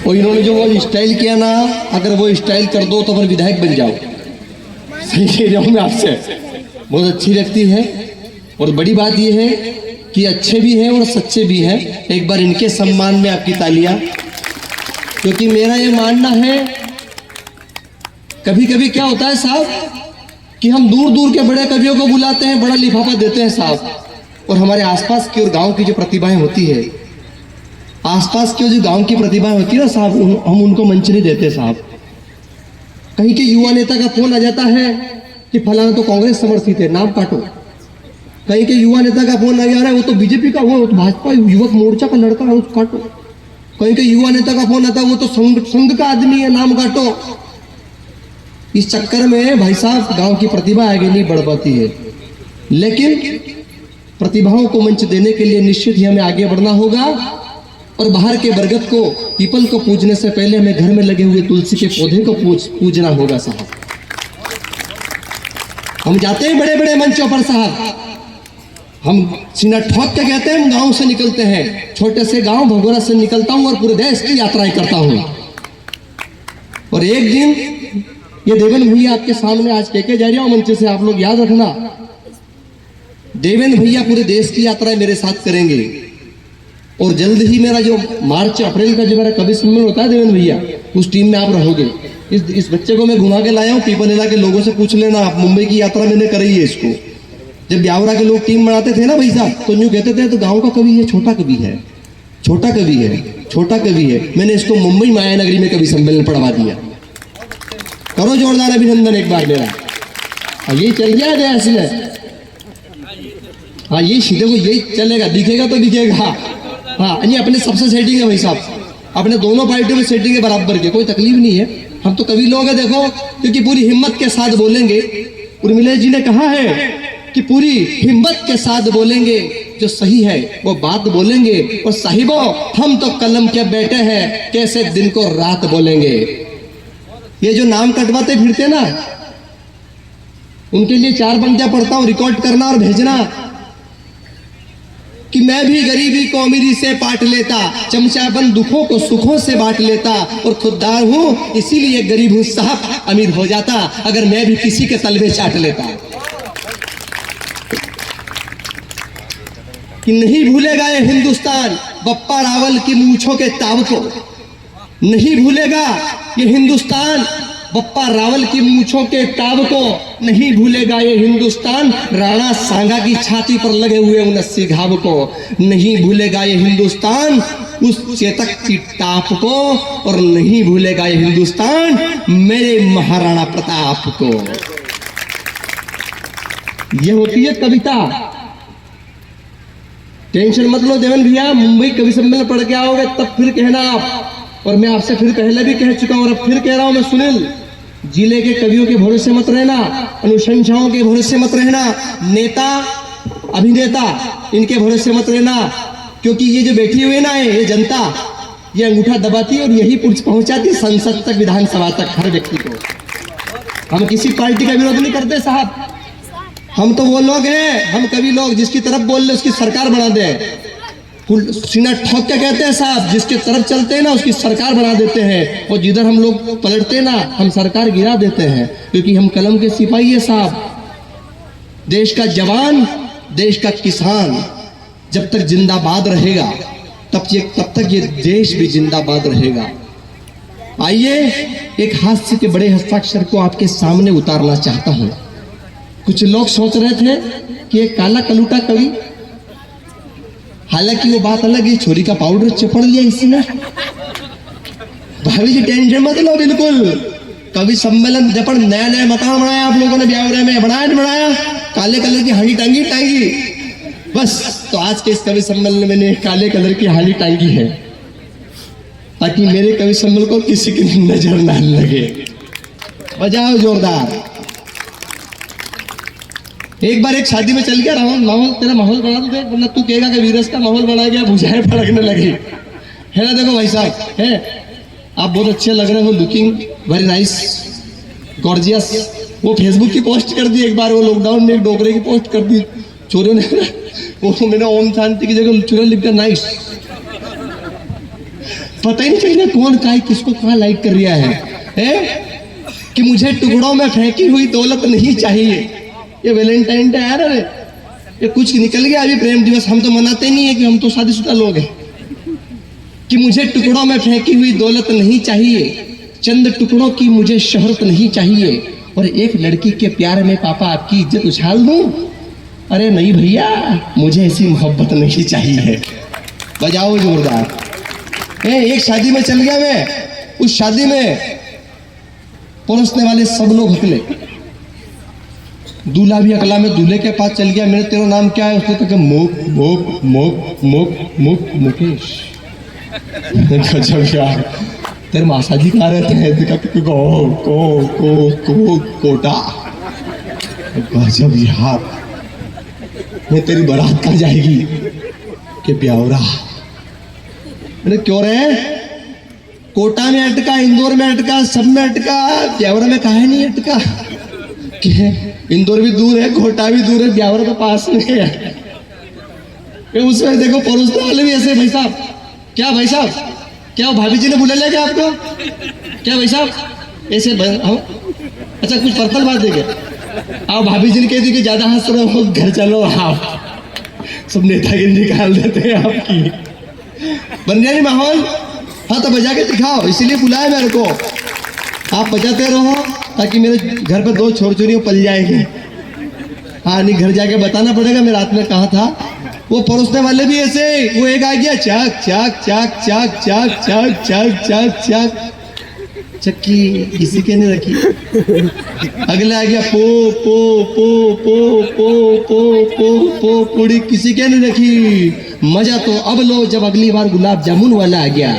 और इन्होंने जो वो स्टाइल किया ना, अगर वो स्टाइल कर दो तो फिर विधायक बन जाओ। सही कह रहा हूँ मैं आपसे, बहुत अच्छी लगती है। और बड़ी बात ये है कि अच्छे भी हैं और सच्चे भी हैं। एक बार इनके सम्मान में आपकी तालियां, क्योंकि मेरा ये मानना है, कभी कभी क्या होता है साहब कि हम दूर दूर के बड़े कवियों को बुलाते हैं, बड़ा लिफाफा देते हैं साहब, और हमारे आसपास की और गांव की जो प्रतिभाएं होती है, आसपास की जो गांव की प्रतिभाएं होती है ना साहब, हम उनको मंच नहीं देते साहब। कहीं के युवा नेता का फोन आ जाता है कि फलाना तो कांग्रेस समर्थित है, नाम काटो। कहीं के युवा नेता का फोन आ जा रहा है, वो तो बीजेपी का, वो तो भाजपा युवक मोर्चा का लड़का है, उसको काटो। कहीं के युवा नेता का फोन आता है, वो तो संघ का आदमी है, नाम काटो। इस चक्कर में भाई साहब गांव की प्रतिभा आगे नहीं बढ़ पाती है। लेकिन प्रतिभाओं को मंच देने के लिए निश्चित ही हमें आगे बढ़ना होगा। और बाहर के बरगद को, पीपल को पूजने से पहले हमें घर में लगे हुए तुलसी के पौधे को पूजना होगा साहब। हम जाते हैं बड़े बड़े मंचों पर साहब, हम सीना ठोक के कहते हैं हम गांव से निकलते हैं, छोटे से गांव भगोरा से निकलता हूं और पूरे देश की यात्राएं करता हूं। और एक दिन ये देवेंद्र भैया आपके सामने आज कहके जा रहा हूं मंच से, आप लोग याद रखना, देवेंद्र भैया पूरे देश की यात्राएं मेरे साथ करेंगे। और जल्द ही मेरा जो मार्च अप्रैल का जो मेरा कवि सम्मेलन होता है देवेंद्र भैया, उस टीम में आप रहोगे। इस बच्चे को मैं घुमा के लाया हूँ, पीपलेला के लोगों से पूछ लेना, आप मुंबई की यात्रा मैंने कराई है इसको। जब ब्यावरा के लोग टीम बनाते थे ना भाई साहब, तो यूँ कहते थे तो गाँव का कवि है, छोटा कवि है, छोटा कवि है, छोटा कवि है। मैंने इसको मुंबई माया नगरी में कवि सम्मेलन पढ़वा दिया। करो जोरदार अभिनंदन एक बार मेरा। ये चल गया है ऐसे, हाँ ये सीधे को यही चलेगा, दिखेगा तो दिखेगा। हाँ ये अपने सबसे सेटिंग है भाई साहब, अपने दोनों पार्टियों में सेटिंग है बराबर के, कोई तकलीफ नहीं है। हम तो कवि लोग हैं देखो, क्योंकि पूरी हिम्मत के साथ बोलेंगे। उर्मिला जी ने कहा है कि पूरी हिम्मत के साथ बोलेंगे, जो सही है वो बात बोलेंगे। और साहिबो हम तो कलम के बेटे हैं, कैसे दिन को रात बोलेंगे। ये जो नाम कटवाते फिरते ना, उनके लिए 4 पंक्तियां पढ़ता हूं, रिकॉर्ड करना और भेजना कि मैं भी गरीबी को अमीरी से पाट लेता, चमचा बंद दुखों को सुखों से बांट लेता, और खुददार हूं इसीलिए गरीब हूं साहब, अमीर हो जाता अगर मैं भी किसी के तलवे चाट लेता। कि नहीं भूलेगा ये हिंदुस्तान बप्पा रावल की मूंछों के ताव को, नहीं भूलेगा ये हिंदुस्तान बप्पा रावल की मूंछों के ताव को, नहीं भूलेगा ये हिंदुस्तान राणा सांगा की छाती पर लगे हुए 79 घाव को, नहीं भूलेगा ये हिंदुस्तान उस चेतक की टाप को, और नहीं भूलेगा ये हिंदुस्तान मेरे महाराणा प्रताप को। ये होती है कविता। टेंशन मत लो देवेंद्र भैया, मुंबई कवि सम्मेलन पढ़ के आओगे तब फिर कहना आप। और मैं आपसे फिर पहले भी कह चुका हूं और अब फिर कह रहा हूं मैं, सुनील, जिले के कवियों के भरोसे मत रहना, अनुशंसाओं के भरोसे मत रहना, नेता अभिनेता इनके भरोसे मत रहना। क्योंकि ये जो बैठी हुई ना ये जनता, ये अंगूठा दबाती और यही पहुंचाती संसद तक, विधानसभा तक, हर व्यक्ति को। हम किसी पार्टी का विरोध नहीं करते साहब, हम तो वो लोग हैं, हम कवि लोग जिसकी तरफ बोल ले उसकी सरकार बना दे। सीना ठोक के कहते हैं साहब, जिसके तरफ चलते हैं ना उसकी सरकार बना देते हैं, और जिधर हम लोग पलटते ना हम सरकार गिरा देते हैं। क्योंकि हम कलम के सिपाही है साहब, देश का जवान, देश का किसान जब तक जिंदाबाद रहेगा तब तक ये देश भी जिंदाबाद रहेगा। आइए एक हास्य के बड़े हस्ताक्षर को आपके सामने उतारना चाहता हूं। कुछ लोग सोच रहे थे कि एक काला कलूटा कवि, हालांकि वो बात अलग है, छोरी का पाउडर चिपड़ लिया इसने। भाभी जी टेंशन मत लो, बिल्कुल कवि सम्मेलन जब नया नया मकान बनाया आप लोगों ने ब्यावरे में, बनाया काले कलर की हांडी टांगी बस। तो आज के इस कवि सम्मेलन में मैंने काले कलर की हांडी टांगी है ताकि मेरे कवि सम्मेलन को किसी की नजर ना लगे। बजाओ जोरदार। एक बार एक शादी में चल गया माहौल, तेरा माहौल बना दो, वरना तू कहेगा कि वीरस का माहौल बना गया, बुझाएं फड़कने लगी है ना। देखो भाई साहब है, आप बहुत अच्छे लग रहे हो, लुकिंग वेरी नाइस गॉर्जियस। वो फेसबुक की पोस्ट कर दी एक बार, वो लॉकडाउन में एक डोकरे की पोस्ट कर दी चोरों ने, वो मैंने ओम शांति की जगह चोरों लिख दिया नाइस। पता ही नहीं चलेगा कौन काय किसको कहाँ लाइक कर रहा है? कि मुझे टुकड़ों में फेंकी हुई दौलत नहीं चाहिए। ये वैलेंटाइन डे आ रहा है, ये कुछ निकल गया अभी प्रेम दिवस। हम तो मनाते नहीं है कि हम तो शादीशुदा लोग हैं। कि मुझे टुकड़ों में फेंकी हुई दौलत नहीं चाहिए, चंद टुकड़ों की मुझे शोहरत नहीं चाहिए, और एक लड़की के प्यार में पापा आपकी इज्जत उछाल दूं? अरे नहीं भैया, मुझे ऐसी मोहब्बत नहीं चाहिए। बजाओ जोरदार। एक शादी में चल गया मैं, उस शादी में परोसने वाले सब लोग हकले, दूल्हा भी अकला में दूल्हे के पास चल गया। मेरे तेरा नाम क्या है? उसने कहा मुक मुक मुक मुक मुक मुकेश। गजब यार, तेरे मासा जी कहाँ रहते हैं? कोटा। गजब यार, मैं तेरी बारात कहाँ जाएगी? के प्यावरा। मैंने क्यों रहे? कोटा में अटका, इंदौर में अटका, सब में अटका, ब्यावरा में काहे नहीं अटका? इंदौर भी दूर है, कोटा भी दूर है, ब्यावरा तो पास में है। उसमें देखो परोसने वाले भी ऐसे। भाई साहब क्या, भाई साहब क्या भाभी जी ने बुला लिया क्या आपको? क्या भाई साहब ऐसे अच्छा कुछ पर्सनल बात है क्या? आओ भाभी जी ने कह दी कि ज्यादा हंस रहे हो, घर चलो। आप सब नेतागिरी निकाल देते हैं आपकी। बन गया नहीं माहौल? हाँ तो बजा के दिखाओ, इसीलिए बुलाया मेरे को। आप बजाते रहो ताकि मेरे घर पर 2 छोर छोरियों पल जाएंगे। हाँ नहीं, घर जाके बताना पड़ेगा मैं रात में कहाँ था। वो परोसने वाले भी ऐसे, वो एक आ गया चक चक चक चक चक चक चक चक चक, चक्की किसी के नहीं रखी। अगला आ गया पो पो पो पो पो पो पो पो, पूरी किसी के नहीं रखी। मजा तो अब लो जब अगली बार गुलाब जामुन वाला आ गया।